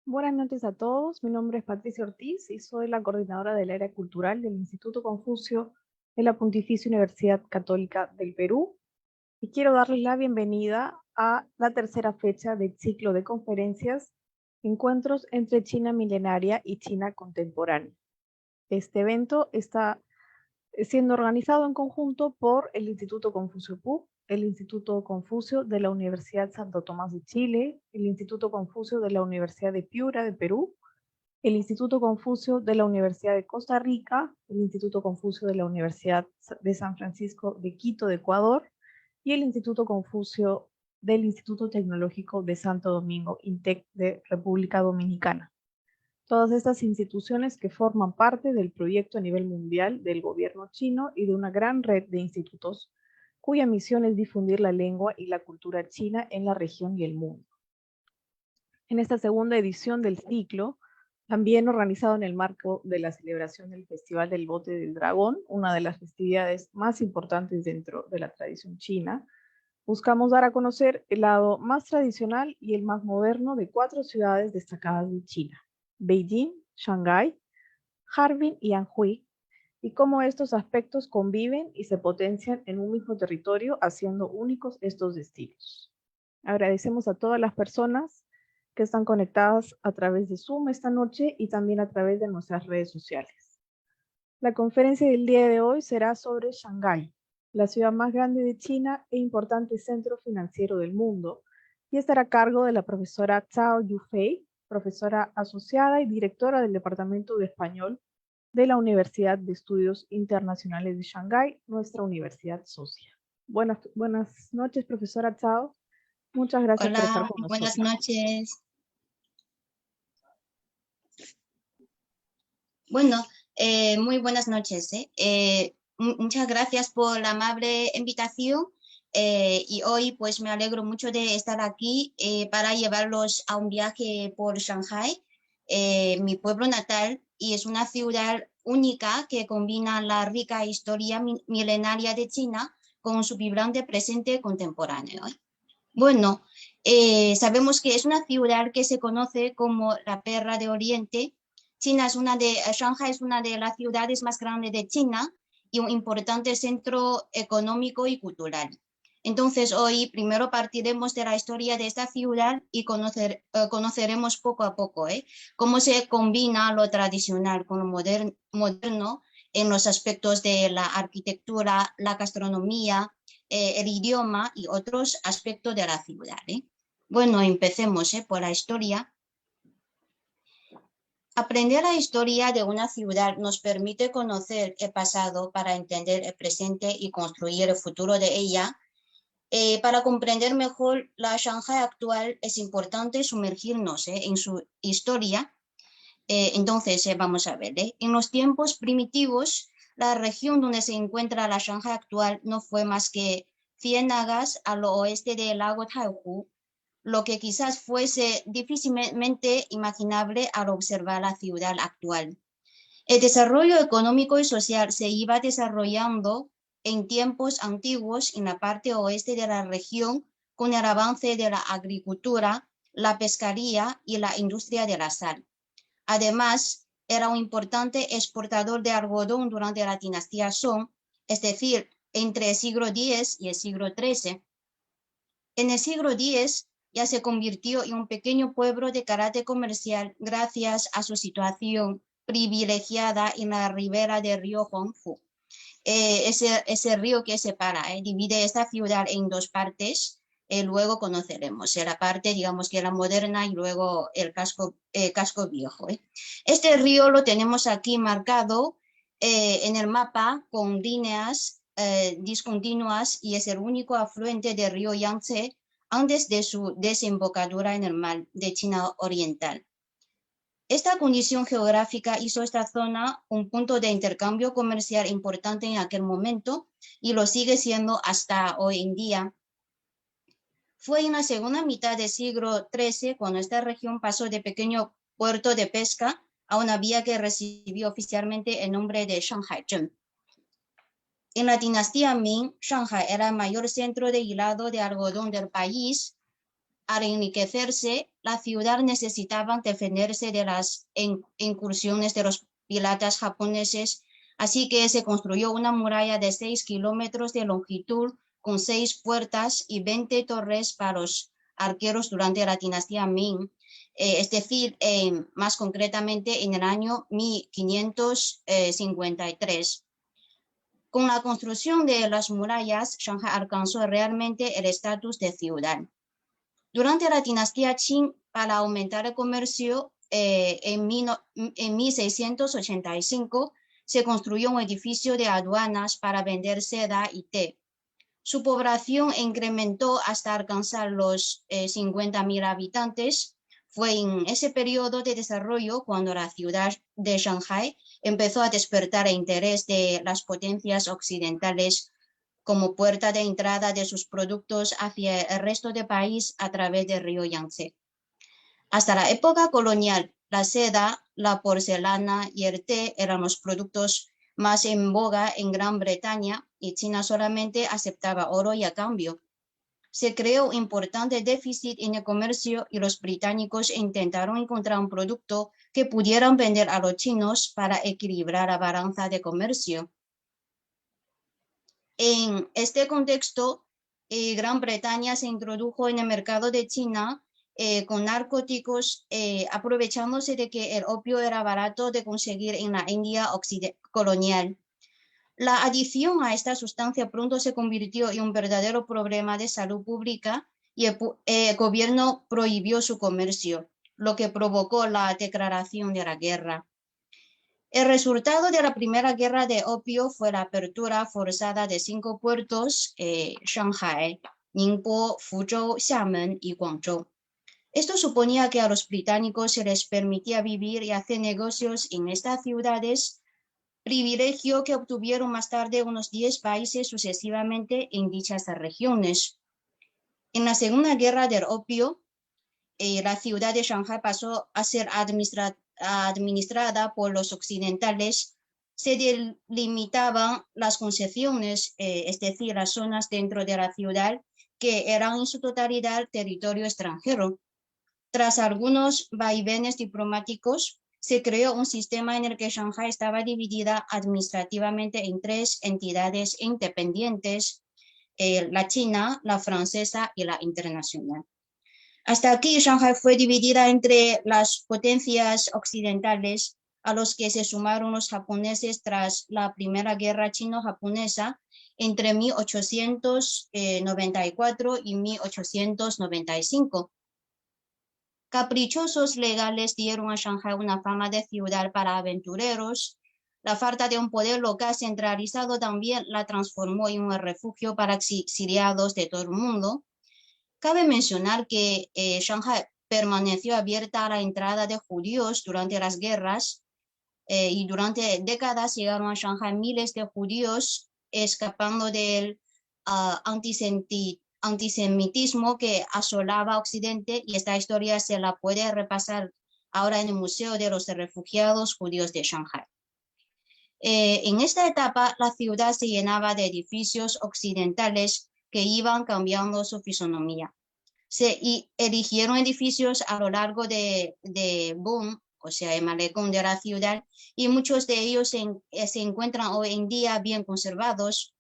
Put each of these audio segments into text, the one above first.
Buenas noches a todos, mi nombre es Patricia Ortiz y soy la coordinadora del área cultural del Instituto Confucio de la Pontificia Universidad Católica del Perú y quiero darles la bienvenida a la tercera fecha del ciclo de conferencias Encuentros entre China milenaria y China contemporánea. Este evento está siendo organizado en conjunto por el Instituto Confucio PUC, el Instituto Confucio de la Universidad Santo Tomás de Chile, el Instituto Confucio de la Universidad de Piura de Perú, el Instituto Confucio de la Universidad de Costa Rica, el Instituto Confucio de la Universidad de San Francisco de Quito de Ecuador y el Instituto Confucio del Instituto Tecnológico de Santo Domingo, INTEC de República Dominicana. Todas estas instituciones que forman parte del proyecto a nivel mundial del gobierno chino y de una gran red de institutos cuya misión es difundir la lengua y la cultura china en la región y el mundo. En esta segunda edición del ciclo, también organizado en el marco de la celebración del Festival del Bote del Dragón, una de las festividades más importantes dentro de la tradición china, buscamos dar a conocer el lado más tradicional y el más moderno de 4 ciudades destacadas de China: Beijing, Shanghái, Harbin y Anhui, y cómo estos aspectos conviven y se potencian en un mismo territorio, haciendo únicos estos destinos. Agradecemos a todas las personas que están conectadas a través de Zoom esta noche y también a través de nuestras redes sociales. La conferencia del día de hoy será sobre Shanghái, la ciudad más grande de China e importante centro financiero del mundo, y estará a cargo de la profesora Zhao Yufei, profesora asociada y directora del Departamento de Español de la Universidad de Estudios Internacionales de Shanghái, nuestra universidad socia. Buenas noches, profesora Zhao. Muchas gracias por estar Hola, con buenas nosotros. noches. Bueno, muy buenas noches. Muchas gracias por la amable invitación y hoy pues me alegro mucho de estar aquí para llevarlos a un viaje por Shanghái, mi pueblo natal, y es una ciudad única que combina la rica historia milenaria de China con su vibrante presente contemporáneo. Bueno, sabemos que es una ciudad que se conoce como la Perla de Oriente. Shanghái es una de las ciudades más grandes de China y un importante centro económico y cultural. Entonces hoy primero partiremos de la historia de esta ciudad y conoceremos poco a poco cómo se combina lo tradicional con lo moderno en los aspectos de la arquitectura, la gastronomía, el idioma y otros aspectos de la ciudad. Bueno, empecemos por la historia. Aprender la historia de una ciudad nos permite conocer el pasado para entender el presente y construir el futuro de ella. Para comprender mejor la Shanghái actual es importante sumergirnos en su historia. Entonces, vamos a ver. En los tiempos primitivos, la región donde se encuentra la Shanghái actual no fue más que ciénagas al oeste del lago Taihu, lo que quizás fuese difícilmente imaginable al observar la ciudad actual. El desarrollo económico y social se iba desarrollando en tiempos antiguos en la parte oeste de la región con el avance de la agricultura, la pesquería y la industria de la sal. Además, era un importante exportador de algodón durante la dinastía Song, es decir, entre el siglo X y el siglo XIII. En el siglo X ya se convirtió en un pequeño pueblo de carácter comercial gracias a su situación privilegiada en la ribera del río Honghu. Ese río que separa, divide esta ciudad en dos partes. Luego conoceremos la parte, digamos que la moderna y luego el casco viejo. Este río lo tenemos aquí marcado en el mapa con líneas discontinuas y es el único afluente del río Yangtze antes de su desembocadura en el mar de China Oriental. Esta condición geográfica hizo esta zona un punto de intercambio comercial importante en aquel momento y lo sigue siendo hasta hoy en día. Fue en la segunda mitad del siglo XIII cuando esta región pasó de pequeño puerto de pesca a una vía que recibió oficialmente el nombre de Shanhaizhen. En la dinastía Ming, Shanghái era el mayor centro de hilado de algodón del país. Al enriquecerse, la ciudad necesitaba defenderse de las incursiones de los piratas japoneses, así que se construyó una muralla de 6 kilómetros de longitud con 6 puertas y 20 torres para los arqueros durante la dinastía Ming, es decir, más concretamente en el año 1553. Con la construcción de las murallas, Shanghái alcanzó realmente el estatus de ciudad. Durante la dinastía Qing, para aumentar el comercio, en 1685 se construyó un edificio de aduanas para vender seda y té. Su población incrementó hasta alcanzar los 50.000 habitantes. Fue en ese periodo de desarrollo cuando la ciudad de Shanghái empezó a despertar el interés de las potencias occidentales como puerta de entrada de sus productos hacia el resto del país a través del río Yangtze. Hasta la época colonial, la seda, la porcelana y el té eran los productos más en boga en Gran Bretaña y China solamente aceptaba oro y a cambio. Se creó un importante déficit en el comercio y los británicos intentaron encontrar un producto que pudieran vender a los chinos para equilibrar la balanza de comercio. En este contexto, Gran Bretaña se introdujo en el mercado de China con narcóticos, aprovechándose de que el opio era barato de conseguir en la India colonial. La adición a esta sustancia pronto se convirtió en un verdadero problema de salud pública y el gobierno prohibió su comercio, lo que provocó la declaración de la guerra. El resultado de la primera guerra de opio fue la apertura forzada de 5 puertos, Shanghái, Ningbo, Fuzhou, Xiamen y Guangzhou. Esto suponía que a los británicos se les permitía vivir y hacer negocios en estas ciudades, privilegio que obtuvieron más tarde unos 10 países sucesivamente en dichas regiones. En la Segunda Guerra del Opio, la ciudad de Shanghái pasó a ser administrada por los occidentales. Se delimitaban las concesiones, es decir, las zonas dentro de la ciudad que eran en su totalidad territorio extranjero. Tras algunos vaivenes diplomáticos, se creó un sistema en el que Shanghái estaba dividida administrativamente en 3 entidades independientes, la china, la francesa y la internacional. Hasta aquí, Shanghái fue dividida entre las potencias occidentales, a los que se sumaron los japoneses tras la Primera Guerra Chino-Japonesa entre 1894 y 1895. Caprichosos legales dieron a Shanghái una fama de ciudad para aventureros. La falta de un poder local centralizado también la transformó en un refugio para exiliados de todo el mundo. Cabe mencionar que Shanghái permaneció abierta a la entrada de judíos durante las guerras y durante décadas llegaron a Shanghái miles de judíos escapando del antisemitismo que asolaba Occidente, y esta historia se la puede repasar ahora en el Museo de los Refugiados Judíos de Shanghái. En esta etapa, la ciudad se llenaba de edificios occidentales que iban cambiando su fisonomía. Se erigieron edificios a lo largo de Bund, o sea, el malecón de la ciudad, y muchos de ellos se encuentran hoy en día bien conservados.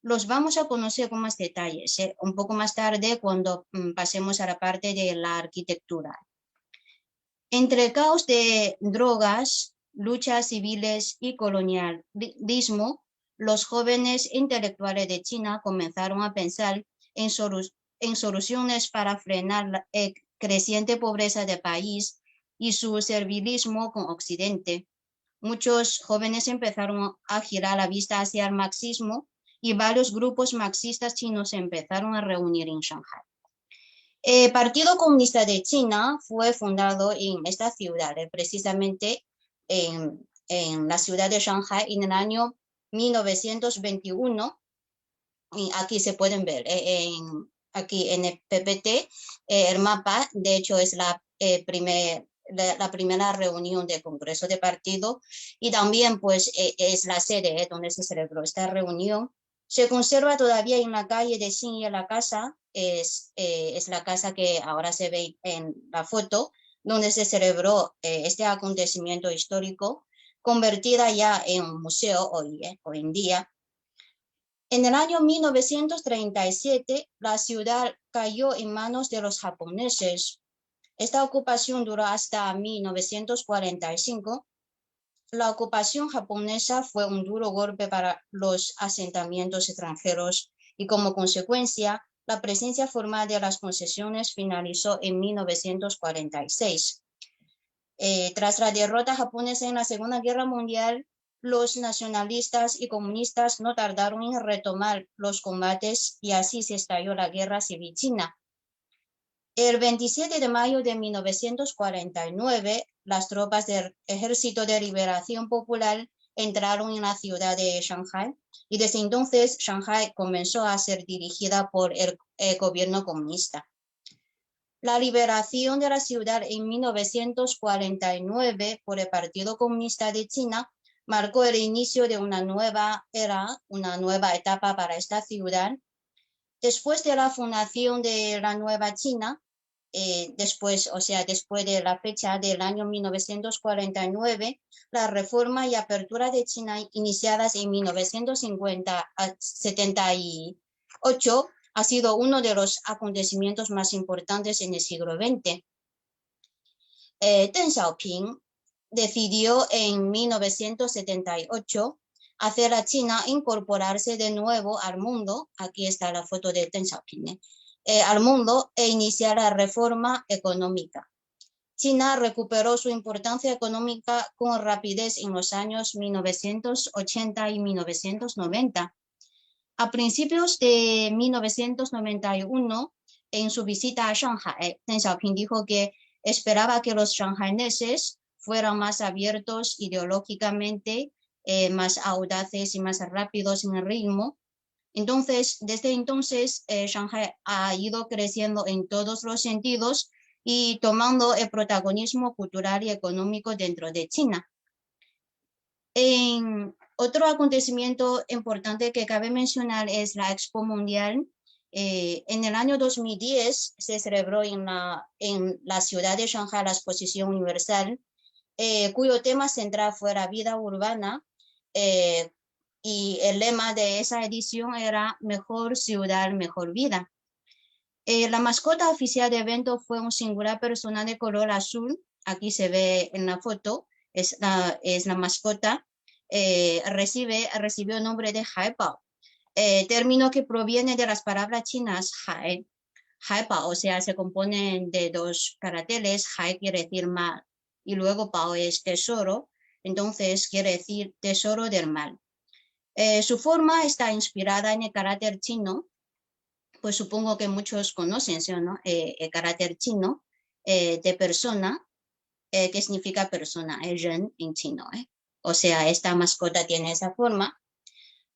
Los vamos a conocer con más detalles un poco más tarde cuando pasemos a la parte de la arquitectura. Entre el caos de drogas, luchas civiles y colonialismo, los jóvenes intelectuales de China comenzaron a pensar en soluciones para frenar la creciente pobreza del país y su servilismo con Occidente. Muchos jóvenes empezaron a girar la vista hacia el marxismo y varios grupos marxistas chinos se empezaron a reunir en Shanghái. El Partido Comunista de China fue fundado en esta ciudad, precisamente en la ciudad de Shanghái en el año 1921. Y aquí se pueden ver, aquí en el PPT, el mapa, de hecho es la primera reunión del Congreso de Partido, y también pues es la sede donde se celebró esta reunión. Se conserva todavía en la calle de Xinye la casa, es la casa que ahora se ve en la foto, donde se celebró este acontecimiento histórico, convertida ya en un museo hoy en día. En el año 1937, la ciudad cayó en manos de los japoneses. Esta ocupación duró hasta 1945. La ocupación japonesa fue un duro golpe para los asentamientos extranjeros y como consecuencia, la presencia formal de las concesiones finalizó en 1946. Tras la derrota japonesa en la Segunda Guerra Mundial, los nacionalistas y comunistas no tardaron en retomar los combates y así se estalló la Guerra Civil China. El 27 de mayo de 1949, las tropas del Ejército de Liberación Popular entraron en la ciudad de Shanghái y desde entonces Shanghái comenzó a ser dirigida por el gobierno comunista. La liberación de la ciudad en 1949 por el Partido Comunista de China marcó el inicio de una nueva era, una nueva etapa para esta ciudad. Después de la fundación de la Nueva China, después de la fecha del año 1949, la reforma y apertura de China iniciadas en 1978 ha sido uno de los acontecimientos más importantes en el siglo XX. Deng Xiaoping decidió en 1978 hacer a China incorporarse de nuevo al mundo. Aquí está la foto de Deng Xiaoping, al mundo e iniciar la reforma económica. China recuperó su importancia económica con rapidez en los años 1980 y 1990. A principios de 1991, en su visita a Shanghái, Deng Xiaoping dijo que esperaba que los shanghaineses fueran más abiertos ideológicamente, más audaces y más rápidos en el ritmo. Entonces, desde entonces, Shanghái ha ido creciendo en todos los sentidos y tomando el protagonismo cultural y económico dentro de China. Otro acontecimiento importante que cabe mencionar es la Expo Mundial. En el año 2010 se celebró en la ciudad de Shanghái la Exposición Universal, cuyo tema central fue la vida urbana, y el lema de esa edición era Mejor ciudad, mejor vida. La mascota oficial del evento fue un singular personaje de color azul. Aquí se ve en la foto, es la mascota. Recibió el nombre de Haibao, término que proviene de las palabras chinas Haibao, o sea, se componen de dos caracteres. Hai quiere decir mar y luego Bao es tesoro, entonces quiere decir tesoro del mar. Su forma está inspirada en el carácter chino, pues supongo que muchos conocen, ¿no? El carácter chino de persona, que significa persona, ren en chino. O sea, esta mascota tiene esa forma.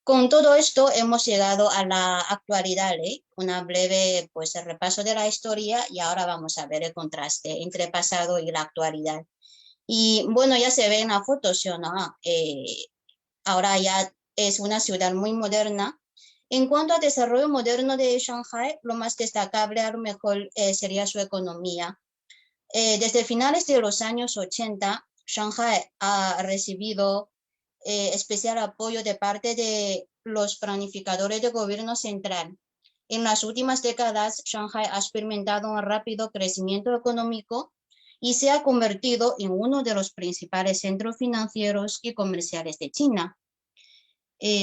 Con todo esto hemos llegado a la actualidad, una breve repaso de la historia y ahora vamos a ver el contraste entre el pasado y la actualidad. Y bueno, ya se ve en la foto, ¿sí o no? Ahora ya es una ciudad muy moderna. En cuanto al desarrollo moderno de Shanghái, lo más destacable a lo mejor sería su economía. Desde finales de los años 80, Shanghái ha recibido especial apoyo de parte de los planificadores de gobierno central. En las últimas décadas, Shanghái ha experimentado un rápido crecimiento económico y se ha convertido en uno de los principales centros financieros y comerciales de China.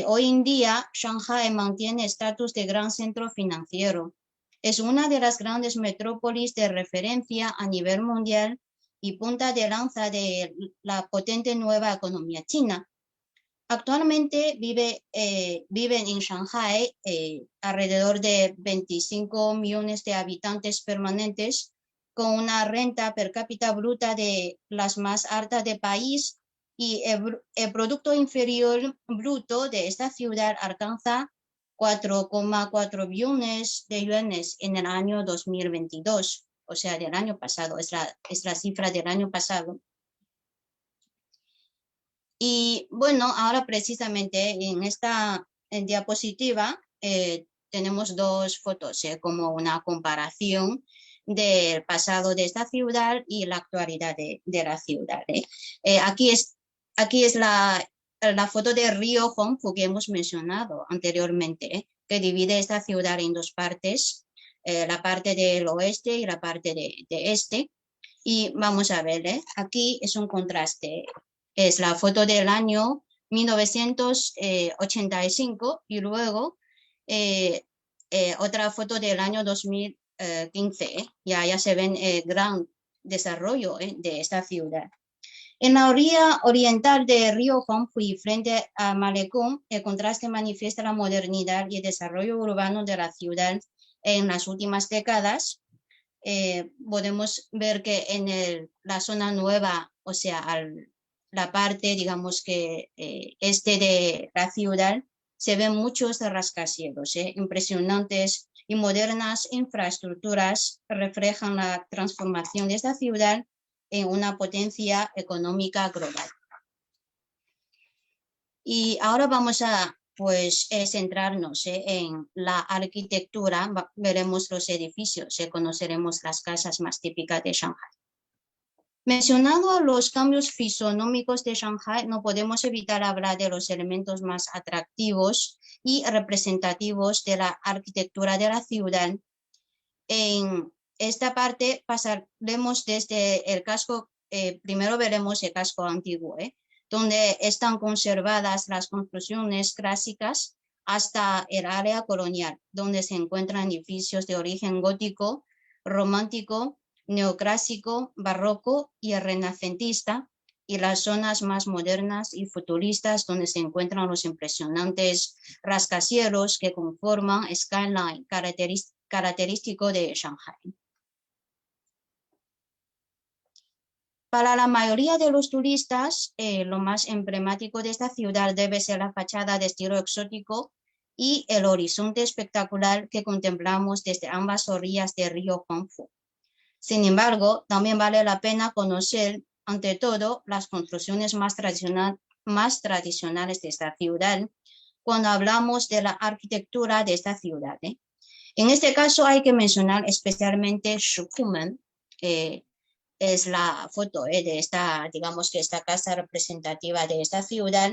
Hoy en día, Shanghái mantiene estatus de gran centro financiero. Es una de las grandes metrópolis de referencia a nivel mundial y punta de lanza de la potente nueva economía china. Actualmente viven en Shanghái alrededor de 25 millones de habitantes permanentes, con una renta per cápita bruta de las más altas del país, y el Producto Interior Bruto de esta ciudad alcanza 4,4 billones de yuanes en el año 2022, o sea, del año pasado, es la cifra del año pasado. Y bueno, ahora precisamente en esta diapositiva tenemos dos fotos como una comparación del pasado de esta ciudad y la actualidad de la ciudad. Aquí es la foto de río Huangpu que hemos mencionado anteriormente, que divide esta ciudad en dos partes, la parte del oeste y la parte de este. Y vamos a ver, aquí es un contraste. Es la foto del año 1985 y luego otra foto del año 2015. Ya se ven el gran desarrollo de esta ciudad. En la orilla oriental del río Huangpu y frente a Malecón, el contraste manifiesta la modernidad y el desarrollo urbano de la ciudad en las últimas décadas. Podemos ver que en la zona nueva, o sea, la parte, digamos que este de la ciudad, se ven muchos rascacielos, impresionantes y modernas infraestructuras reflejan la transformación de esta ciudad en una potencia económica global. Y ahora vamos a centrarnos en la arquitectura, veremos los edificios, conoceremos las casas más típicas de Shanghai. Mencionando los cambios fisonómicos de Shanghai, no podemos evitar hablar de los elementos más atractivos y representativos de la arquitectura de la ciudad. En esta parte pasaremos desde el casco, primero veremos el casco antiguo, donde están conservadas las construcciones clásicas hasta el área colonial, donde se encuentran edificios de origen gótico, romántico, neoclásico, barroco y renacentista, y las zonas más modernas y futuristas, donde se encuentran los impresionantes rascacielos que conforman el skyline característico de Shanghai. Para la mayoría de los turistas, lo más emblemático de esta ciudad debe ser la fachada de estilo exótico y el horizonte espectacular que contemplamos desde ambas orillas del río Huangpu. Sin embargo, también vale la pena conocer, ante todo, las construcciones más tradicionales de esta ciudad, cuando hablamos de la arquitectura de esta ciudad. En este caso hay que mencionar especialmente Shikumen, es la foto de esta, digamos que esta casa representativa de esta ciudad.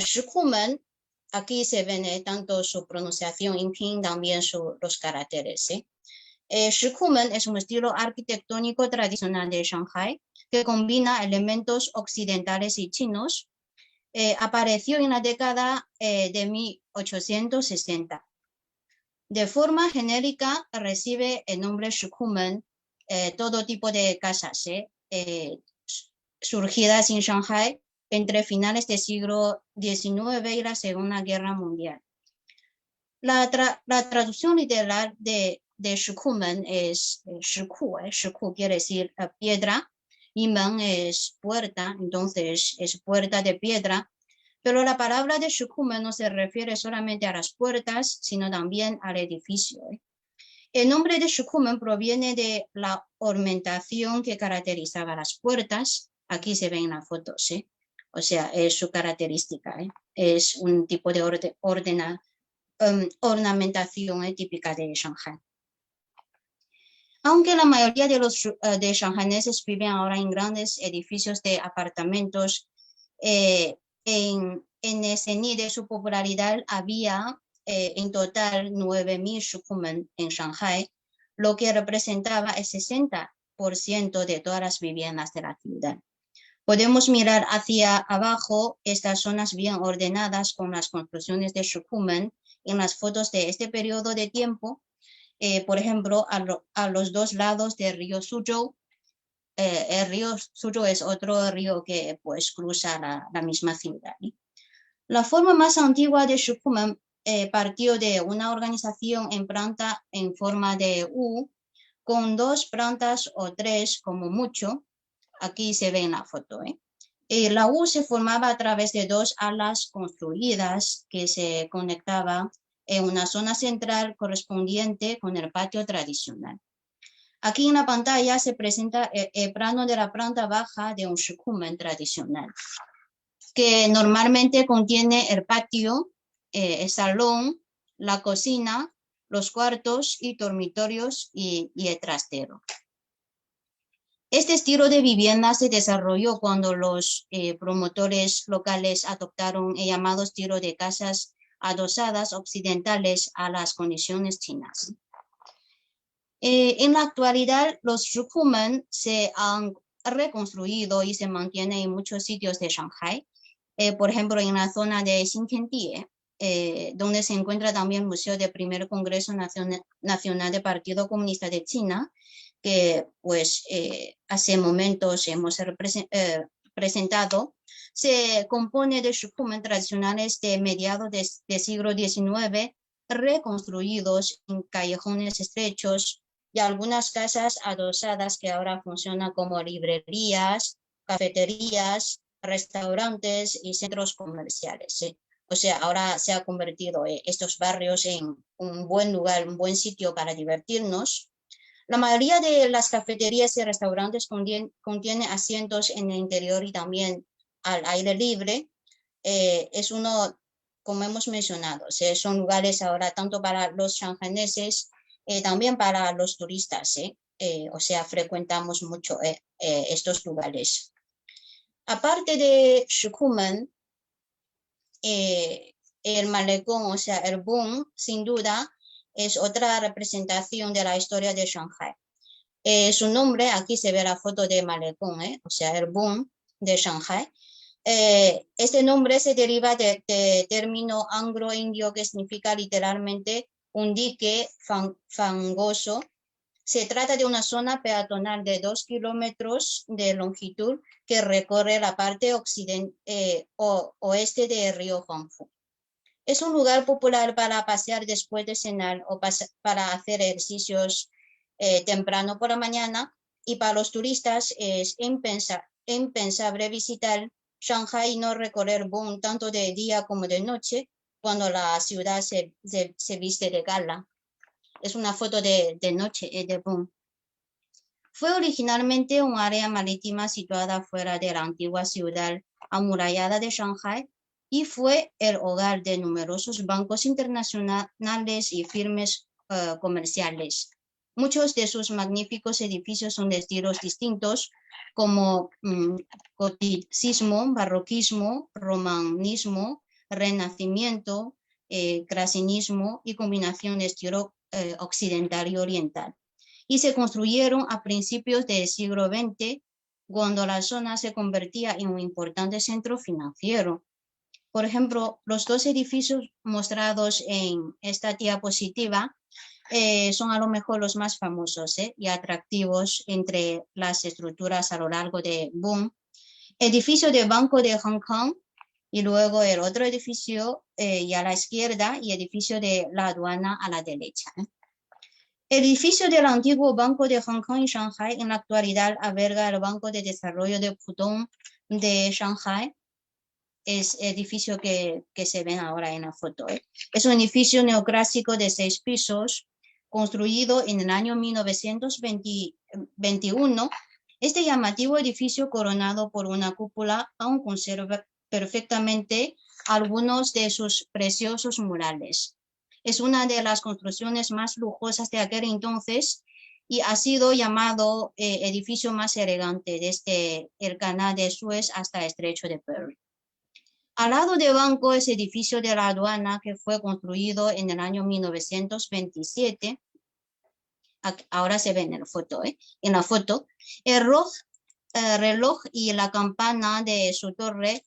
Shikumen, aquí se ven tanto su pronunciación en pinyin, también los caracteres. Shikumen es un estilo arquitectónico tradicional de Shanghai que combina elementos occidentales y chinos. Apareció en la década de 1860. De forma genérica recibe el nombre Shikumen todo tipo de casas surgidas en Shanghai entre finales del siglo XIX y la Segunda Guerra Mundial. La traducción literal de Shikumen es Shiku. Shiku quiere decir piedra y Men es puerta, entonces es puerta de piedra. Pero la palabra de Shikumen no se refiere solamente a las puertas, sino también al edificio. El nombre de Shikumen proviene de la ornamentación que caracterizaba las puertas. Aquí se ven las fotos, o sea, es su característica. Es un tipo de ornamentación típica de Shanghai. Aunque la mayoría de los shanghaineses viven ahora en grandes edificios de apartamentos, en el cenit de su popularidad había en total 9.000 Shikumen en Shanghai, lo que representaba el 60% de todas las viviendas de la ciudad. Podemos mirar hacia abajo estas zonas bien ordenadas con las construcciones de Shikumen en las fotos de este periodo de tiempo. Por ejemplo, a los dos lados del río Suzhou. El río Suzhou es otro río que cruza la misma ciudad. La forma más antigua de Shikumen partió de una organización en planta en forma de U, con 2 plantas o 3 como mucho. Aquí se ve en la foto. La U se formaba a través de 2 alas construidas que se conectaban en una zona central correspondiente con el patio tradicional. Aquí en la pantalla se presenta el plano de la planta baja de un Shikumen tradicional, que normalmente contiene el patio, el salón, la cocina, los cuartos y dormitorios y el trastero. Este estilo de vivienda se desarrolló cuando los promotores locales adoptaron el llamado estilo de casas adosadas occidentales a las condiciones chinas. En la actualidad, los shikumen se han reconstruido y se mantienen en muchos sitios de Shanghai. Por ejemplo, en la zona de Xintiandi, donde se encuentra también el Museo del Primer Congreso Nacional del Partido Comunista de China, que pues hace momentos hemos presentado, se compone de shikumen tradicionales de mediados del siglo XIX, reconstruidos en callejones estrechos, y algunas casas adosadas que ahora funcionan como librerías, cafeterías, restaurantes y centros comerciales. ¿Sí? O sea, ahora se ha convertido estos barrios en un buen lugar, un buen sitio para divertirnos. La mayoría de las cafeterías y restaurantes contienen asientos en el interior y también al aire libre. Es uno, como hemos mencionado, son lugares ahora tanto para los shanghaneses, también para los turistas, o sea, frecuentamos mucho estos lugares. Aparte de shikumen, el malecón, o sea, el Bund, sin duda, es otra representación de la historia de Shanghai. Su nombre, aquí se ve la foto de malecón, o sea, el Bund de Shanghai. Este nombre se deriva del término anglo-indio que significa literalmente un dique fangoso. Se trata de una zona peatonal de 2 kilómetros de longitud que recorre la parte oeste del río Huangpu. Es un lugar popular para pasear después de cenar o para hacer ejercicios temprano por la mañana, y para los turistas es impensable visitar Shanghai y no recorrer Bund tanto de día como de noche cuando la ciudad se viste de gala. Es una foto de noche de Bund. Fue originalmente un área marítima situada fuera de la antigua ciudad amurallada de Shanghai y fue el hogar de numerosos bancos internacionales y firmas comerciales. Muchos de sus magníficos edificios son de estilos distintos como goticismo, barroquismo, romanismo, renacimiento, clasicismo y combinación de estilo occidental y oriental. Y se construyeron a principios del siglo XX, cuando la zona se convertía en un importante centro financiero. Por ejemplo, los dos edificios mostrados en esta diapositiva son a lo mejor los más famosos y atractivos entre las estructuras a lo largo de Bund. Edificio del Banco de Hong Kong, y luego el otro edificio y a la izquierda, y edificio de la aduana a la derecha. El edificio del antiguo Banco de Hong Kong y Shanghai en la actualidad alberga el Banco de Desarrollo de Pudong de Shanghai. Es el edificio que se ven ahora en la foto. Es un edificio neoclásico de 6 pisos, construido en el año 1921. Este llamativo edificio, coronado por una cúpula, aún conserva perfectamente algunos de sus preciosos murales. Es una de las construcciones más lujosas de aquel entonces y ha sido llamado edificio más elegante desde el canal de Suez hasta el estrecho de Bering. Al lado del banco es el edificio de la aduana, que fue construido en el año 1927. Ahora se ve en la foto. En la foto, el reloj y la campana de su torre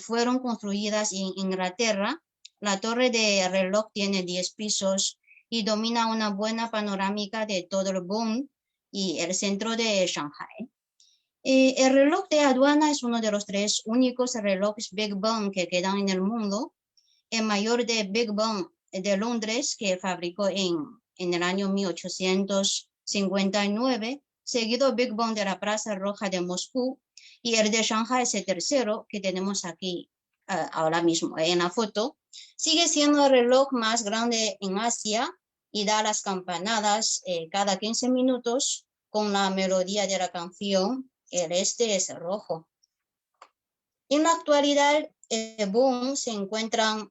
fueron construidas en Inglaterra. La torre de reloj tiene 10 pisos y domina una buena panorámica de todo el Bund y el centro de Shanghai. El reloj de aduana es uno de los 3 únicos relojes Big Bang que quedan en el mundo. El mayor de Big Bang de Londres, que fabricó en el año 1859, seguido Big Bang de la Plaza Roja de Moscú, y el de Shanghai es el tercero que tenemos aquí ahora mismo en la foto. Sigue siendo el reloj más grande en Asia y da las campanadas cada 15 minutos con la melodía de la canción El este es rojo. En la actualidad, en el Bund se encuentran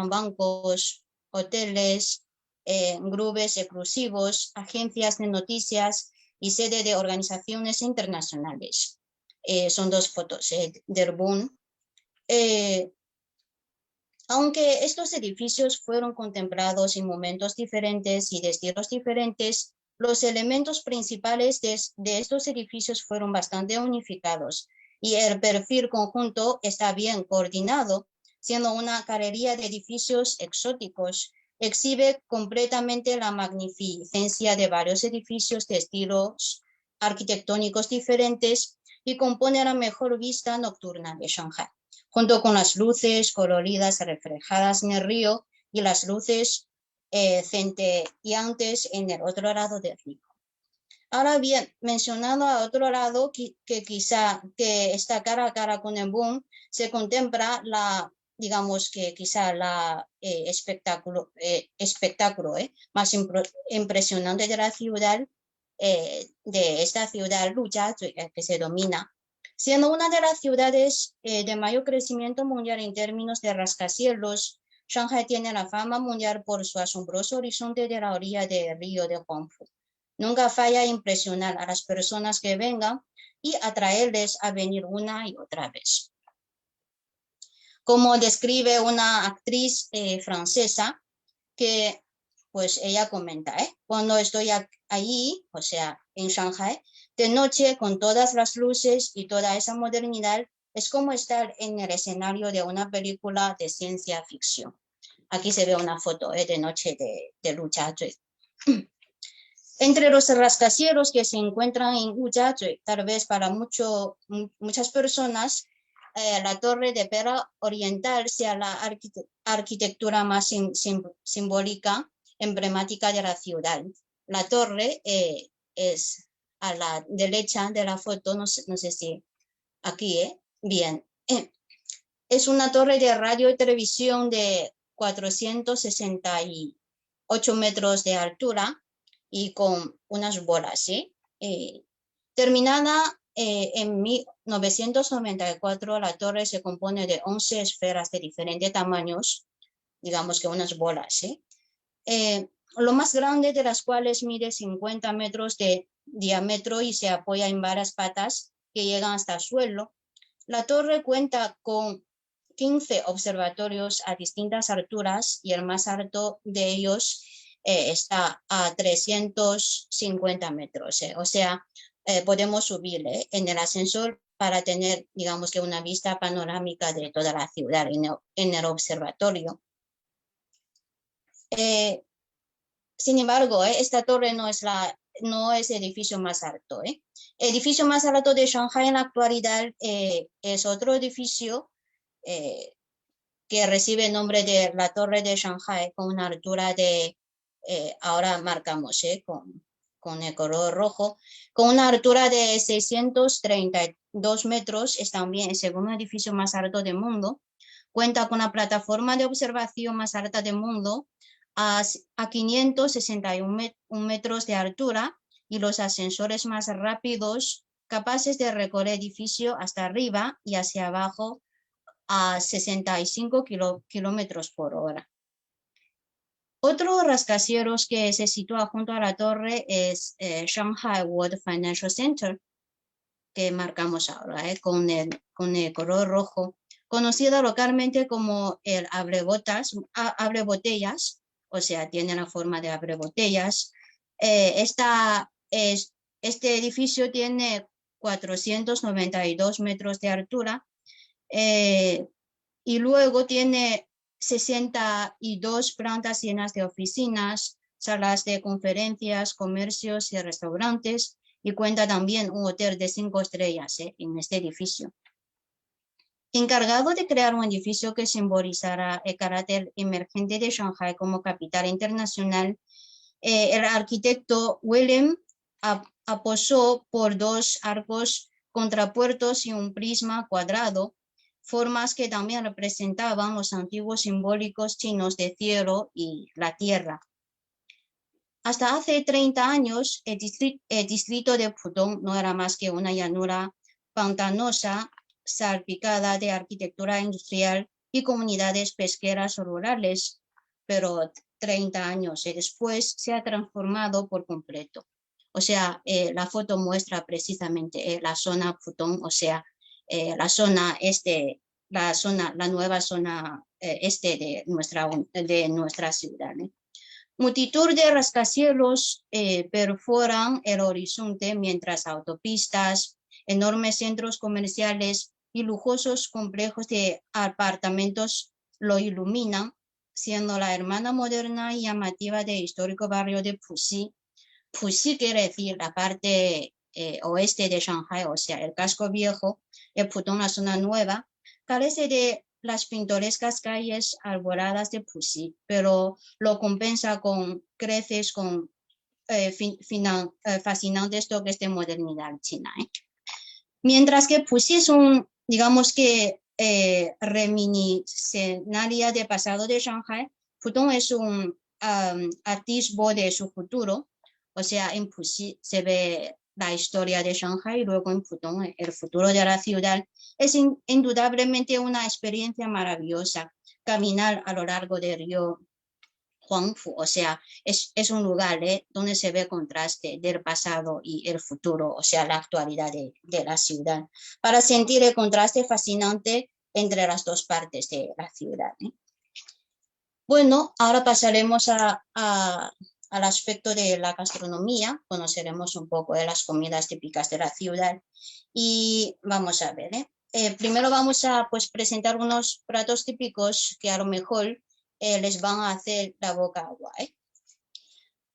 bancos hoteles, clubes exclusivos, agencias de noticias y sede de organizaciones internacionales. Son dos fotos del boom. Aunque estos edificios fueron contemplados en momentos diferentes y de estilos diferentes, los elementos principales de estos edificios fueron bastante unificados y el perfil conjunto está bien coordinado, siendo una galería de edificios exóticos. Exhibe completamente la magnificencia de varios edificios de estilos arquitectónicos diferentes y compone la mejor vista nocturna de Shanghái, junto con las luces coloridas reflejadas en el río y las luces centelleantes en el otro lado del río. Ahora bien, mencionando a otro lado que quizá que está cara a cara con el boom, se contempla la, digamos que quizá la espectáculo más impresionante de la ciudad, de esta ciudad Lujiazui, que se domina, siendo una de las ciudades de mayor crecimiento mundial en términos de rascacielos. Shanghái tiene la fama mundial por su asombroso horizonte de la orilla del río de Huangpu. Nunca falla impresionar a las personas que vengan y atraerles a venir una y otra vez. Como describe una actriz francesa, que pues ella comenta, cuando estoy allí, o sea, en Shanghái, de noche con todas las luces y toda esa modernidad, es como estar en el escenario de una película de ciencia ficción. Aquí se ve una foto de noche de Lujiazui. Entre los rascacielos que se encuentran en Lujiazui, tal vez para muchas personas, la Torre de Pera Oriental sea la arquitectura más simbólica, emblemática de la ciudad. La torre es a la derecha de la foto, no sé si aquí, bien. Es una torre de radio y televisión de 468 metros de altura y con unas bolas, terminada en 1994, la torre se compone de 11 esferas de diferentes tamaños, digamos que unas bolas, lo más grande de las cuales mide 50 metros de diámetro y se apoya en varias patas que llegan hasta el suelo. La torre cuenta con 15 observatorios a distintas alturas y el más alto de ellos está a 350 metros. O sea, podemos subir en el ascensor para tener, digamos que una vista panorámica de toda la ciudad en el observatorio. Sin embargo, esta torre no es el edificio más alto. El edificio más alto de Shanghái en la actualidad es otro edificio que recibe el nombre de la Torre de Shanghái, con una altura de, ahora marcamos con el color rojo, con una altura de 632 metros, es también el segundo edificio más alto del mundo. Cuenta con la plataforma de observación más alta del mundo a 561 metros de altura y los ascensores más rápidos capaces de recorrer el edificio hasta arriba y hacia abajo a 65 kilómetros por hora. Otro rascacielos que se sitúa junto a la torre es Shanghai World Financial Center, que marcamos ahora con el color rojo, conocido localmente como el abrebotellas, o sea, tiene la forma de abrebotellas. Este edificio tiene 492 metros de altura y luego tiene 62 plantas llenas de oficinas, salas de conferencias, comercios y restaurantes, y cuenta también un hotel de 5 estrellas en este edificio. Encargado de crear un edificio que simbolizara el carácter emergente de Shanghái como capital internacional, el arquitecto William aposó por 2 arcos contrapuertos y un prisma cuadrado, formas que también representaban los antiguos simbólicos chinos de cielo y la tierra. Hasta hace 30 años, el distrito de Pudong no era más que una llanura pantanosa, salpicada de arquitectura industrial y comunidades pesqueras rurales. pero 30 años después se ha transformado por completo. O sea, la foto muestra precisamente la zona Pudong, o sea, la zona este, la nueva zona este de nuestra ciudad. Multitud de rascacielos perforan el horizonte mientras autopistas, enormes centros comerciales y lujosos complejos de apartamentos lo iluminan, siendo la hermana moderna y llamativa del histórico barrio de Puxi. Puxi quiere decir la parte oeste de Shanghai, o sea, el casco viejo, el Pudong, la zona nueva, carece de las pintorescas calles arboladas de Puxi, pero lo compensa con creces, con fascinantes toques de modernidad china. Mientras que Puxi es digamos que, reminiscencia de pasado de Shanghai, Pudong es un atisbo de su futuro. O sea, en Puxi se ve la historia de Shanghai y luego en Pudong el futuro de la ciudad. Es indudablemente una experiencia maravillosa caminar a lo largo del río Huangpu, o sea, es un lugar donde se ve contraste del pasado y el futuro, o sea, la actualidad de la ciudad, para sentir el contraste fascinante entre las dos partes de la ciudad. Bueno, ahora pasaremos al aspecto de la gastronomía, conoceremos un poco de las comidas típicas de la ciudad y vamos a ver. Primero vamos a presentar unos platos típicos que a lo mejor les van a hacer la boca agua.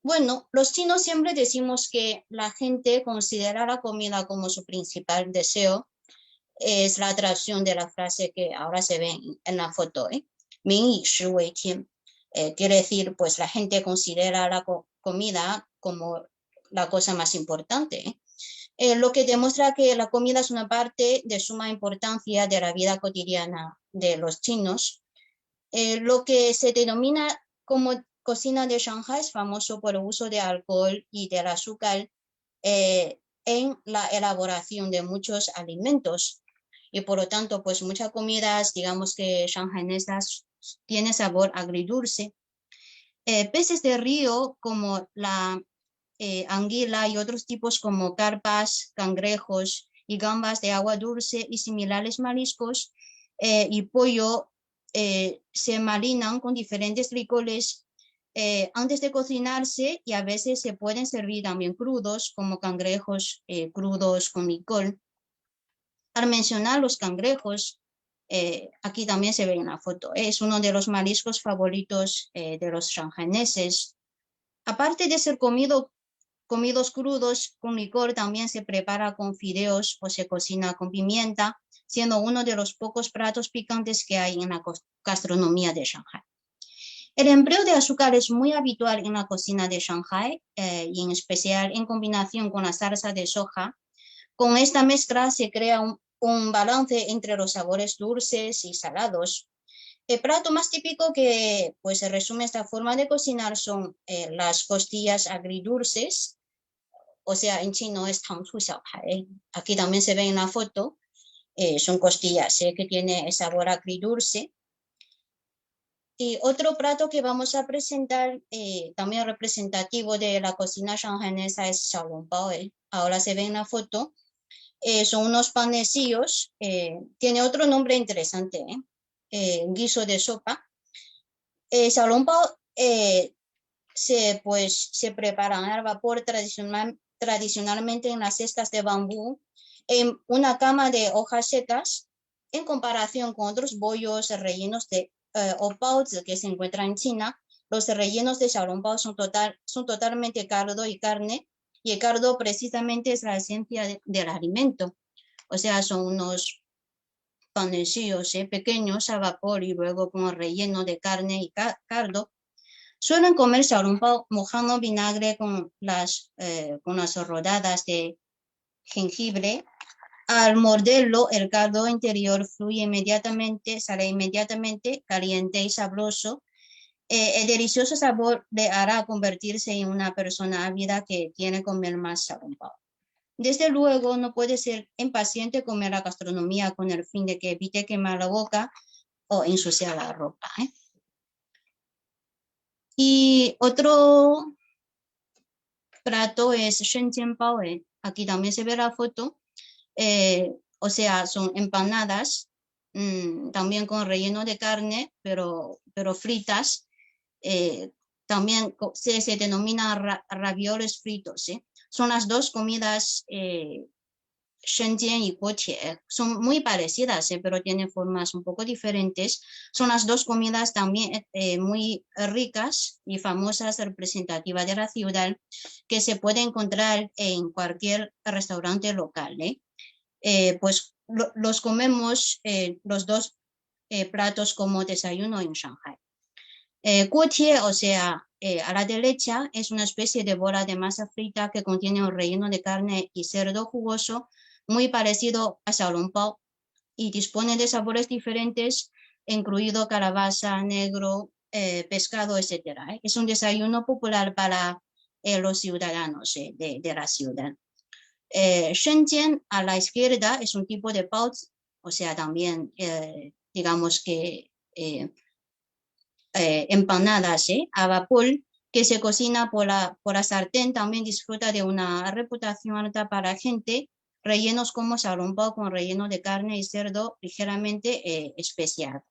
Bueno, los chinos siempre decimos que la gente considera la comida como su principal deseo. Es la traducción de la frase que ahora se ve en la foto. 民以食为天. Quiere decir, pues la gente considera la comida como la cosa más importante. Lo que demuestra que la comida es una parte de suma importancia de la vida cotidiana de los chinos. Lo que se denomina como cocina de Shanghai es famoso por el uso de alcohol y del azúcar en la elaboración de muchos alimentos. Y por lo tanto, pues muchas comidas, digamos que shanghainesas, tiene sabor agridulce. Peces de río como la anguila y otros tipos como carpas, cangrejos y gambas de agua dulce y similares mariscos y pollo se marinan con diferentes licores antes de cocinarse y a veces se pueden servir también crudos como cangrejos crudos con licor. Al mencionar los cangrejos, aquí también se ve en la foto, es uno de los mariscos favoritos de los shanghaineses. Aparte de ser comidos crudos con licor, también se prepara con fideos o se cocina con pimienta, siendo uno de los pocos platos picantes que hay en la gastronomía de Shanghai. El empleo de azúcar es muy habitual en la cocina de Shanghai y en especial en combinación con la salsa de soja. Con esta mezcla se crea un balance entre los sabores dulces y salados. El plato más típico que se resume esta forma de cocinar son las costillas agridulces, o sea, en chino es tangchu xiaopai. Aquí también se ve en la foto, son costillas que tienen sabor agridulce. Y otro plato que vamos a presentar, también representativo de la cocina shanghainesa, es xiaolongbao. Ahora se ve en la foto. Son unos panecillos, tiene otro nombre interesante, guiso de sopa. Xiaolongbao se preparan al vapor tradicionalmente en las cestas de bambú, en una cama de hojas secas, en comparación con otros bollos rellenos de o baozi que se encuentran en China. Los rellenos de xiaolongbao son totalmente caldo y carne, y el caldo precisamente es la esencia del alimento. O sea, son unos panecillos pequeños a vapor y luego con relleno de carne y caldo. Suelen comer xiaolongbao mojando vinagre con las rodajas de jengibre. Al morderlo, el caldo interior sale inmediatamente, caliente y sabroso. El delicioso sabor le hará convertirse en una persona ávida que tiene que comer más xiaolongbao. Desde luego, no puede ser impaciente comer la gastronomía con el fin de que evite quemar la boca o ensuciar la ropa. Y otro plato es Shenzhen Bao. Aquí también se ve la foto. O sea, son empanadas, también con relleno de carne, pero fritas. También se denomina ravioles fritos. Son las dos comidas, Shenzhen y Guotie. Son muy parecidas, pero tienen formas un poco diferentes. Son las dos comidas también muy ricas y famosas, representativas de la ciudad, que se puede encontrar en cualquier restaurante local. Pues los comemos los dos platos como desayuno en Shanghai. Guotie, o sea, a la derecha, es una especie de bola de masa frita que contiene un relleno de carne y cerdo jugoso, muy parecido a xiaolongbao, y dispone de sabores diferentes, incluido calabaza, negro, pescado, etc. Es un desayuno popular para los ciudadanos de la ciudad. Shenzhen a la izquierda es un tipo de bao, o sea, también digamos que empanadas a vapor, que se cocina por la sartén. También disfruta de una reputación alta para gente. Rellenos como xiaolongbao con relleno de carne y cerdo ligeramente especiado.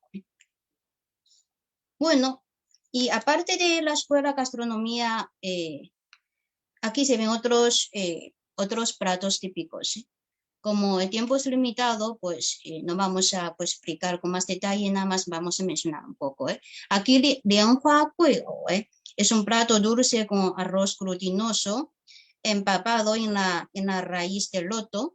Bueno, y aparte de la escuela gastronomía, aquí se ven otros platos típicos. Como el tiempo es limitado, pues no vamos a explicar con más detalle, nada más vamos a mencionar un poco. Aquí lianhua guigo es un plato dulce con arroz glutinoso empapado en la raíz del loto.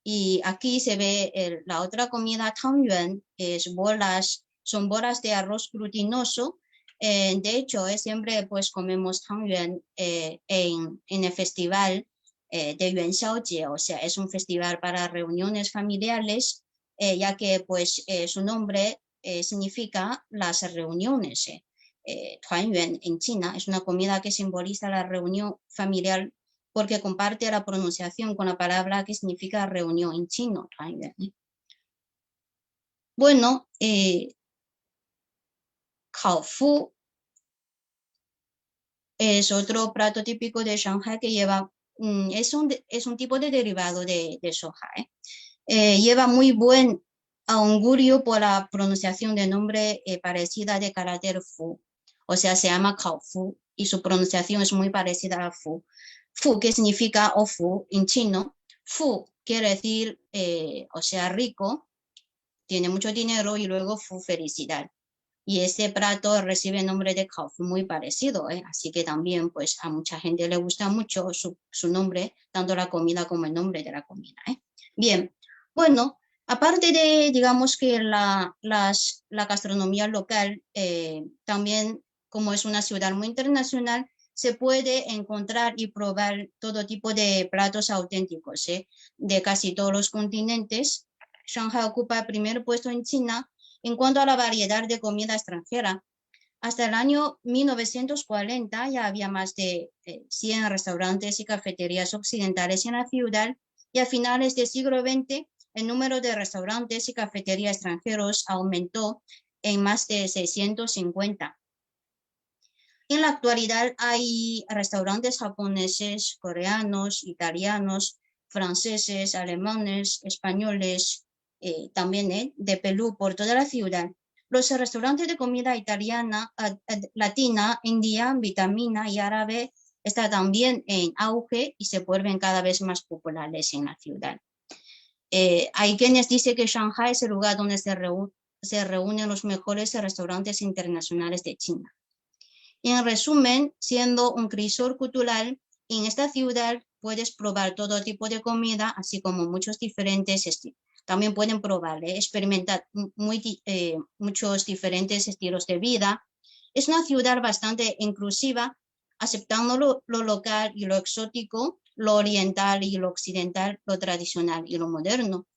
Y aquí se ve la otra comida, tangyuan, son bolas de arroz glutinoso. De hecho, siempre pues comemos tangyuan en el festival de Yuanxiaojie, o sea, es un festival para reuniones familiares, ya que pues su nombre significa las reuniones. Tuanyuan en China es una comida que simboliza la reunión familiar porque comparte la pronunciación con la palabra que significa reunión en chino. Bueno, Kaofu es otro plato típico de Shanghai que lleva, es un tipo de derivado de soja. Lleva muy buen augurio por la pronunciación de nombre parecida de carácter fu, o sea, se llama Kaofu y su pronunciación es muy parecida a fu. Fu, que significa ofu en chino. Fu quiere decir, o sea, rico, tiene mucho dinero, y luego fu, felicidad. Y este plato recibe el nombre de Kaofu, muy parecido, así que también pues a mucha gente le gusta mucho su nombre, tanto la comida como el nombre de la comida. Bien, bueno, aparte de, digamos que la gastronomía local, también como es una ciudad muy internacional, se puede encontrar y probar todo tipo de platos auténticos de casi todos los continentes. Shanghai ocupa el primer puesto en China en cuanto a la variedad de comida extranjera. Hasta el año 1940 ya había más de 100 restaurantes y cafeterías occidentales en la ciudad, y a finales del siglo XX el número de restaurantes y cafeterías extranjeros aumentó en más de 650. En la actualidad hay restaurantes japoneses, coreanos, italianos, franceses, alemanes, españoles, también de Perú, por toda la ciudad. Los restaurantes de comida italiana, latina, india, vietnamita y árabe están también en auge y se vuelven cada vez más populares en la ciudad. Hay quienes dicen que Shanghai es el lugar donde se reúnen los mejores restaurantes internacionales de China. En resumen, siendo un crisol cultural, en esta ciudad puedes probar todo tipo de comida, así como muchos diferentes estilos. También pueden probar, experimentar muchos diferentes estilos de vida. Es una ciudad bastante inclusiva, aceptando lo local y lo exótico, lo oriental y lo occidental, lo tradicional y lo moderno.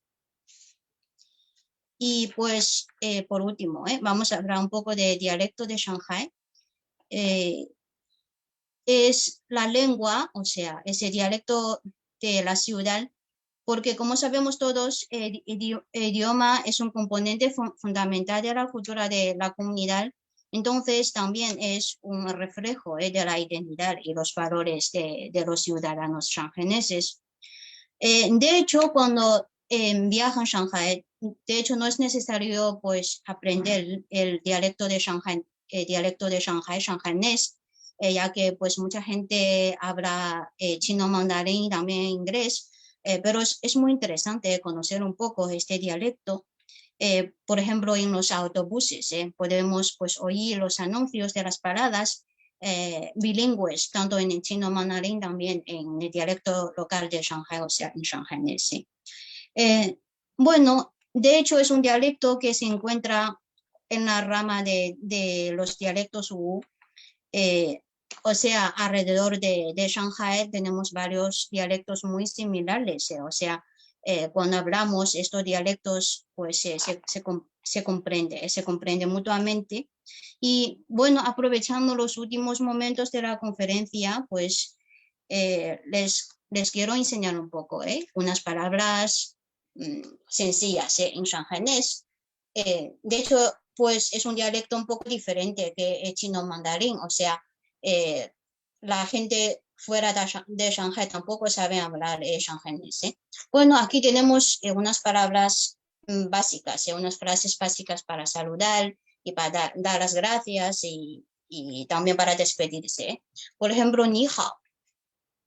Y pues, por último, vamos a hablar un poco de dialecto de Shanghai. Es la lengua, o sea, ese dialecto de la ciudad, porque como sabemos todos, el idioma es un componente fundamental de la cultura de la comunidad, entonces también es un reflejo de la identidad y los valores de los ciudadanos shanghaneses. De hecho, cuando viajan a Shanghai, de hecho no es necesario pues aprender el dialecto de Shanghai, shanghainés, ya que pues mucha gente habla chino mandarín y también inglés, pero es muy interesante conocer un poco este dialecto. Por ejemplo, en los autobuses podemos pues oír los anuncios de las paradas bilingües, tanto en el chino mandarín, también en el dialecto local de Shanghai, o sea, en shanghainés. ¿Sí? Bueno, de hecho es un dialecto que se encuentra en la rama de los dialectos Wu, o sea, alrededor de Shanghai tenemos varios dialectos muy similares, o sea, cuando hablamos estos dialectos, pues se comprende mutuamente. Y bueno, aprovechando los últimos momentos de la conferencia, pues les quiero enseñar un poco, unas palabras sencillas en shanghainés. De hecho, pues es un dialecto un poco diferente que el chino mandarín, o sea, la gente fuera de Shanghai tampoco sabe hablar shanghainés. Bueno, aquí tenemos unas palabras básicas, unas frases básicas para saludar y para dar las gracias y también para despedirse. Por ejemplo, ni hao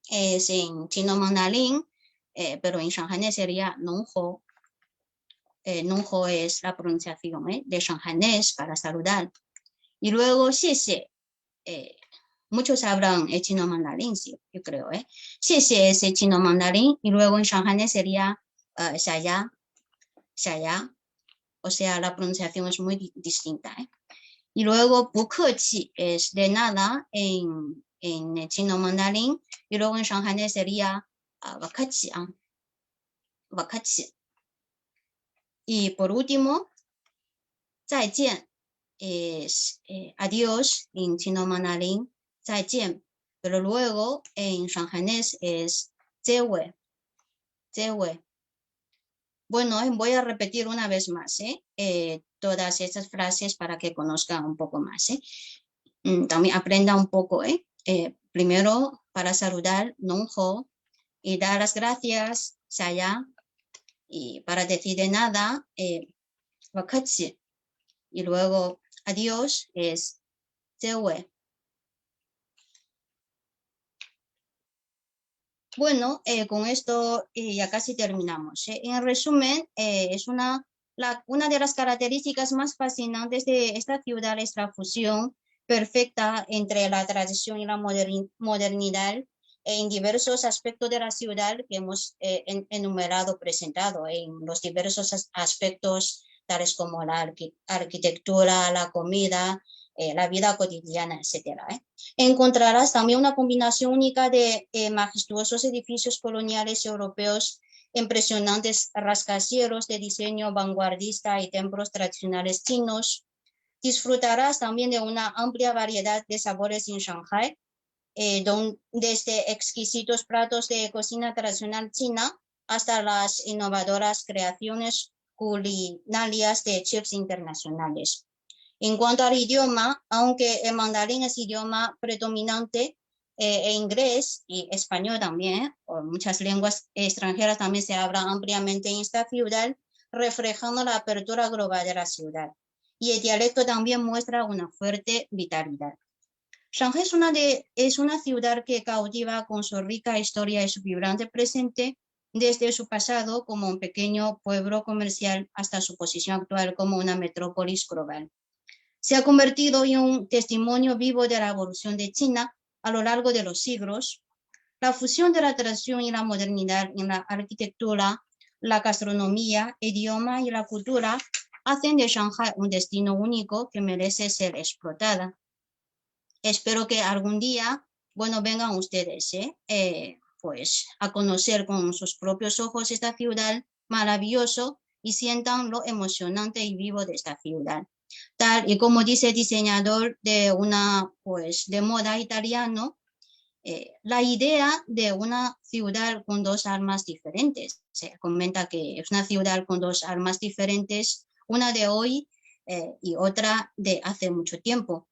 es en chino mandarín, pero en shanghainés sería nong hou. Nong hou es la pronunciación de shanghainés para saludar. Y luego xie xie. Muchos hablan el chino mandarín, sí, yo creo. Xie xie es el chino mandarín y luego en shanghainés sería xia ya. O sea, la pronunciación es muy distinta. Y luego bu keqi es de nada en el chino mandarín y luego en shanghainés sería wakachi. Y por último, 再见 es adiós en chino mandarín, 再见, pero luego en shanghainés es 结尾. Bueno, voy a repetir una vez más todas estas frases para que conozcan un poco más. También aprenda un poco. Primero, para saludar, nong hou, y dar las gracias, xia. Y para decir de nada, wakachi. Y luego adiós es 结尾. Bueno, con esto ya casi terminamos. En resumen, es una de las características más fascinantes de esta ciudad es la fusión perfecta entre la tradición y la modernidad en diversos aspectos de la ciudad que hemos enumerado, presentado en los diversos aspectos tales como la arquitectura, la comida, la vida cotidiana, etc. Encontrarás también una combinación única de majestuosos edificios coloniales europeos, impresionantes rascacielos de diseño vanguardista y templos tradicionales chinos. Disfrutarás también de una amplia variedad de sabores en Shanghai, desde exquisitos platos de cocina tradicional china hasta las innovadoras creaciones culinarias de chefs internacionales. En cuanto al idioma, aunque el mandarín es idioma predominante, inglés y español también, o muchas lenguas extranjeras también se hablan ampliamente en esta ciudad, reflejando la apertura global de la ciudad. Y el dialecto también muestra una fuerte vitalidad. Shanghai es una ciudad que cautiva con su rica historia y su vibrante presente, desde su pasado como un pequeño pueblo comercial hasta su posición actual como una metrópolis global. Se ha convertido en un testimonio vivo de la evolución de China a lo largo de los siglos. La fusión de la tradición y la modernidad en la arquitectura, la gastronomía, idioma y la cultura hacen de Shanghai un destino único que merece ser explotada. Espero que algún día, vengan ustedes, pues a conocer con sus propios ojos esta ciudad maravillosa y sientan lo emocionante y vivo de esta ciudad. Tal y como dice el diseñador de moda italiano, la idea de una ciudad con dos almas diferentes. Se comenta que es una ciudad con dos almas diferentes, una de hoy y otra de hace mucho tiempo.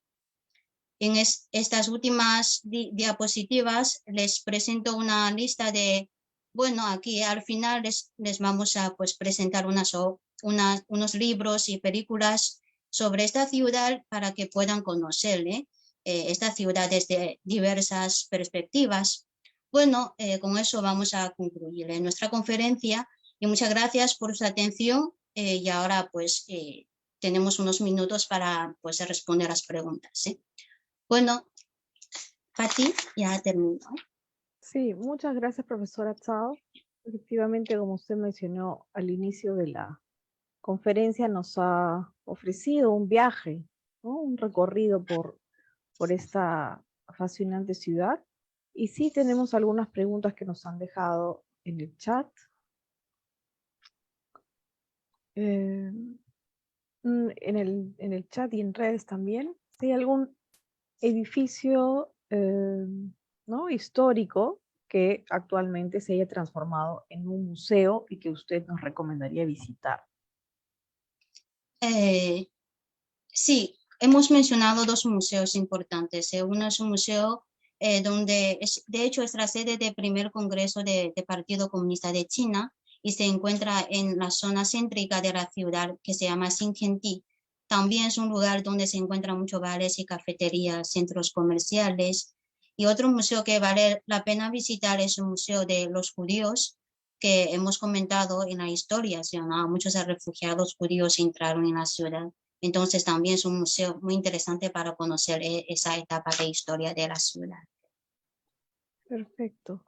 En estas últimas diapositivas les presento una lista de, bueno, aquí al final les vamos a pues, presentar unos libros y películas sobre esta ciudad para que puedan conocerle esta ciudad desde diversas perspectivas. Bueno, con eso vamos a concluir nuestra conferencia y muchas gracias por su atención y ahora pues tenemos unos minutos para pues responder las preguntas. Bueno, Pati, ya terminó. Sí, muchas gracias, profesora Tsao. Efectivamente, como usted mencionó al inicio de la conferencia, nos ha ofrecido un viaje, ¿no? Un recorrido por esta fascinante ciudad. Y sí tenemos algunas preguntas que nos han dejado en el chat. En el chat y en redes también. Si hay algún edificio ¿no? histórico que actualmente se haya transformado en un museo y que usted nos recomendaría visitar. Sí, hemos mencionado dos museos importantes. Uno es un museo donde, de hecho, es la sede del primer congreso del Partido Comunista de China y se encuentra en la zona céntrica de la ciudad que se llama Xintiandi. También es un lugar donde se encuentran muchos bares y cafeterías, centros comerciales. Y otro museo que vale la pena visitar es el Museo de los Judíos, que hemos comentado en la historia. Muchos refugiados judíos entraron en la ciudad. Entonces también es un museo muy interesante para conocer esa etapa de historia de la ciudad. Perfecto.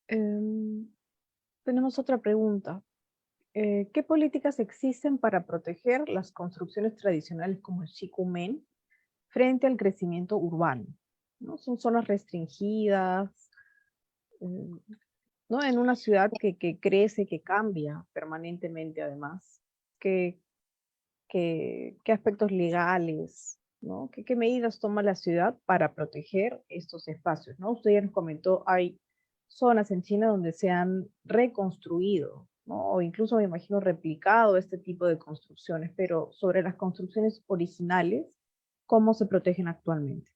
Tenemos otra pregunta. ¿Qué políticas existen para proteger las construcciones tradicionales como el Shikumen frente al crecimiento urbano? ¿No? Son zonas restringidas, ¿no? En una ciudad que crece, que cambia permanentemente además. ¿Qué aspectos legales, ¿no? ¿Qué medidas toma la ciudad para proteger estos espacios, ¿no? Usted ya nos comentó, hay zonas en China donde se han reconstruido, ¿no? O incluso me imagino replicado este tipo de construcciones, pero sobre las construcciones originales, ¿cómo se protegen actualmente?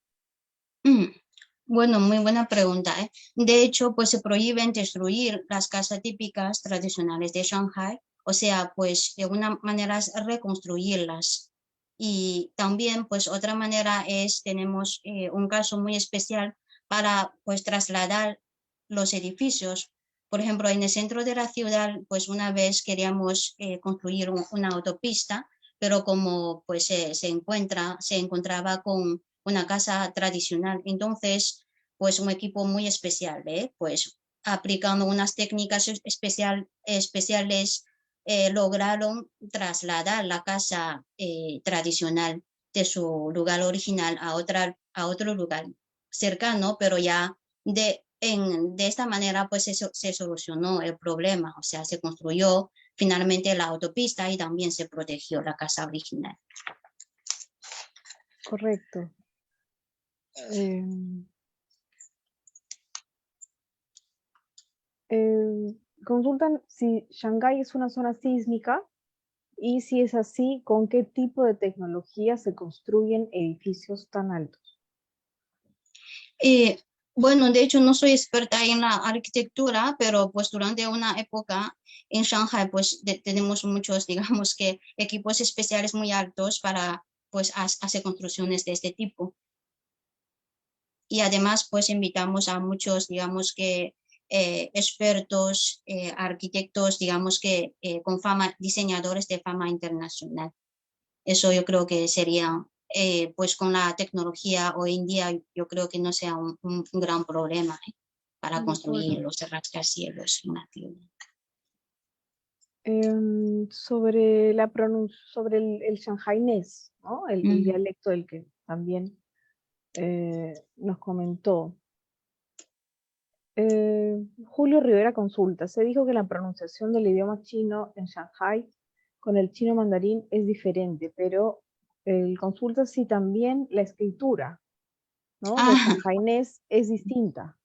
Bueno, muy buena pregunta. De hecho, pues se prohíben destruir las casas típicas tradicionales de Shanghai, o sea, pues de una manera es reconstruirlas. Y también, pues otra manera es, tenemos un caso muy especial para pues trasladar los edificios. Por ejemplo, en el centro de la ciudad, pues una vez queríamos construir una autopista, pero como pues se encontraba con una casa tradicional. Entonces, pues un equipo muy especial, pues aplicando unas técnicas especiales, lograron trasladar la casa tradicional de su lugar original a otro lugar cercano, pero ya de esta manera pues se solucionó el problema, o sea, se construyó finalmente la autopista y también se protegió la casa original. Correcto. Consultan si Shanghái es una zona sísmica y si es así, ¿con qué tipo de tecnología se construyen edificios tan altos? Bueno, de hecho no soy experta en la arquitectura, pero pues durante una época en Shanghai pues tenemos muchos, digamos que equipos especiales muy altos para pues hacer construcciones de este tipo. Y además pues invitamos a muchos, digamos que expertos, arquitectos, digamos que con fama, diseñadores de fama internacional. Eso yo creo que sería, pues con la tecnología hoy en día, yo creo que no sea un gran problema para construir los rascacielos en la ciudad. Sobre el shanghainés, ¿no? El dialecto del que también nos comentó. Julio Rivera consulta, se dijo que la pronunciación del idioma chino en Shanghai con el chino mandarín es diferente, pero consulta si también la escritura ¿no? Del shanghainés es distinta.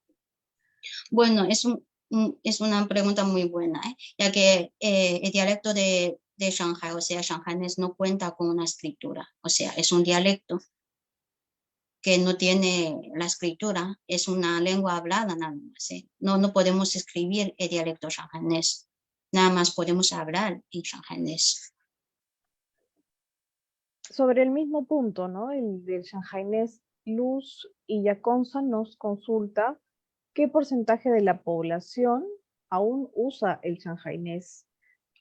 Bueno, es una pregunta muy buena, ya que el dialecto de Shanghai, o sea, shanghainés no cuenta con una escritura, o sea, es un dialecto que no tiene la escritura, es una lengua hablada nada más. No podemos escribir el dialecto shanghainés, nada más podemos hablar en shanghainés. Sobre el mismo punto, ¿no? El del shanghainés, Luz Illaconza nos consulta qué porcentaje de la población aún usa el shanghainés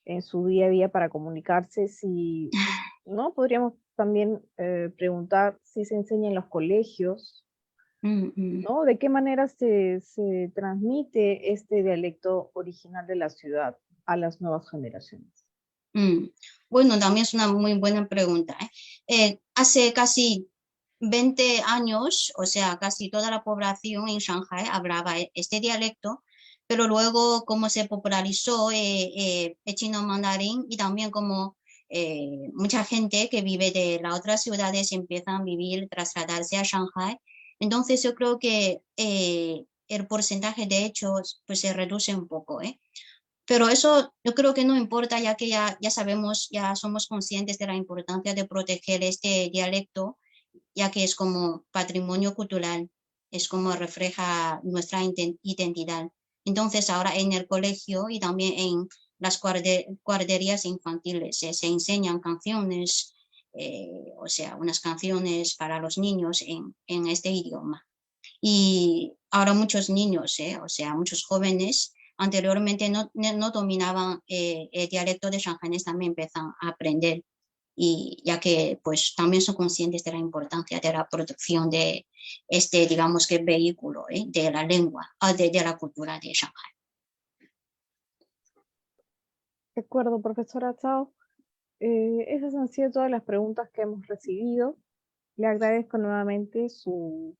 en su día a día para comunicarse. Si, ¿no? Podríamos también preguntar si se enseña en los colegios, ¿no? ¿De qué manera se transmite este dialecto original de la ciudad a las nuevas generaciones? Bueno, también es una muy buena pregunta. Hace casi 20 años, o sea, casi toda la población en Shanghai hablaba este dialecto, pero luego como se popularizó el chino mandarín y también como mucha gente que vive de las otras ciudades empiezan a vivir, trasladarse a Shanghai, entonces yo creo que el porcentaje de hecho pues se reduce un poco, Pero eso yo creo que no importa, ya que ya sabemos, ya somos conscientes de la importancia de proteger este dialecto, ya que es como patrimonio cultural, es como refleja nuestra identidad. Entonces ahora en el colegio y también en las guarderías infantiles se enseñan canciones, o sea, unas canciones para los niños en este idioma. Y ahora muchos niños, o sea, muchos jóvenes anteriormente no dominaban el dialecto de shanghainés, también empiezan a aprender, y ya que pues también son conscientes de la importancia de la protección de este, digamos que vehículo de la lengua, de la cultura de Shanghai. De acuerdo, profesora Zhao. Esas han sido todas las preguntas que hemos recibido. Le agradezco nuevamente su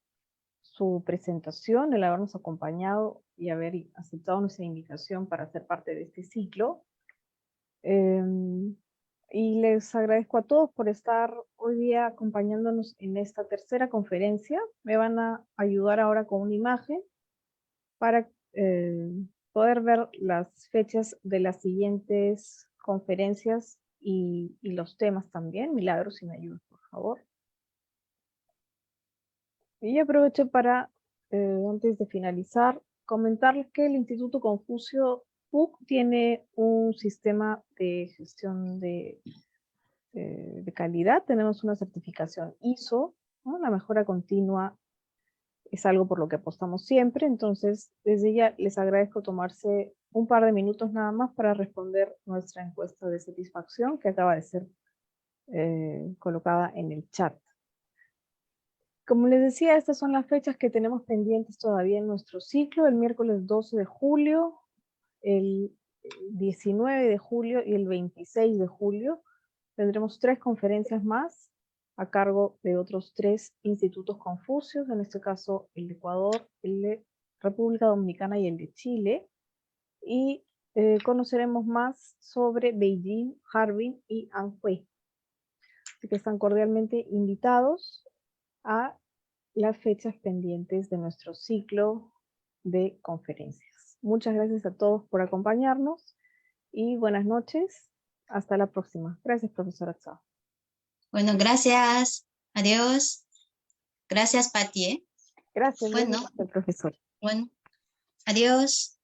presentación, el habernos acompañado y haber aceptado nuestra invitación para ser parte de este ciclo. Y les agradezco a todos por estar hoy día acompañándonos en esta tercera conferencia. Me van a ayudar ahora con una imagen para poder ver las fechas de las siguientes conferencias y los temas también. Milagros, si me ayudas, por favor. Y aprovecho para, antes de finalizar, comentarles que el Instituto Confucio PUC tiene un sistema de gestión de calidad. Tenemos una certificación ISO, ¿no? La mejora continua es algo por lo que apostamos siempre. Entonces, desde ya les agradezco tomarse un par de minutos nada más para responder nuestra encuesta de satisfacción que acaba de ser colocada en el chat. Como les decía, estas son las fechas que tenemos pendientes todavía en nuestro ciclo: el miércoles 12 de julio, el 19 de julio y el 26 de julio. Tendremos 3 conferencias más a cargo de otros 3 institutos Confucios, en este caso el de Ecuador, el de República Dominicana y el de Chile. Y conoceremos más sobre Beijing, Harbin y Anhui. Así que están cordialmente invitados a las fechas pendientes de nuestro ciclo de conferencias. Muchas gracias a todos por acompañarnos y buenas noches. Hasta la próxima. Gracias, profesora Zhao. Bueno, gracias. Adiós. Gracias, Pati. Gracias, Bueno, profesor. bueno, adiós.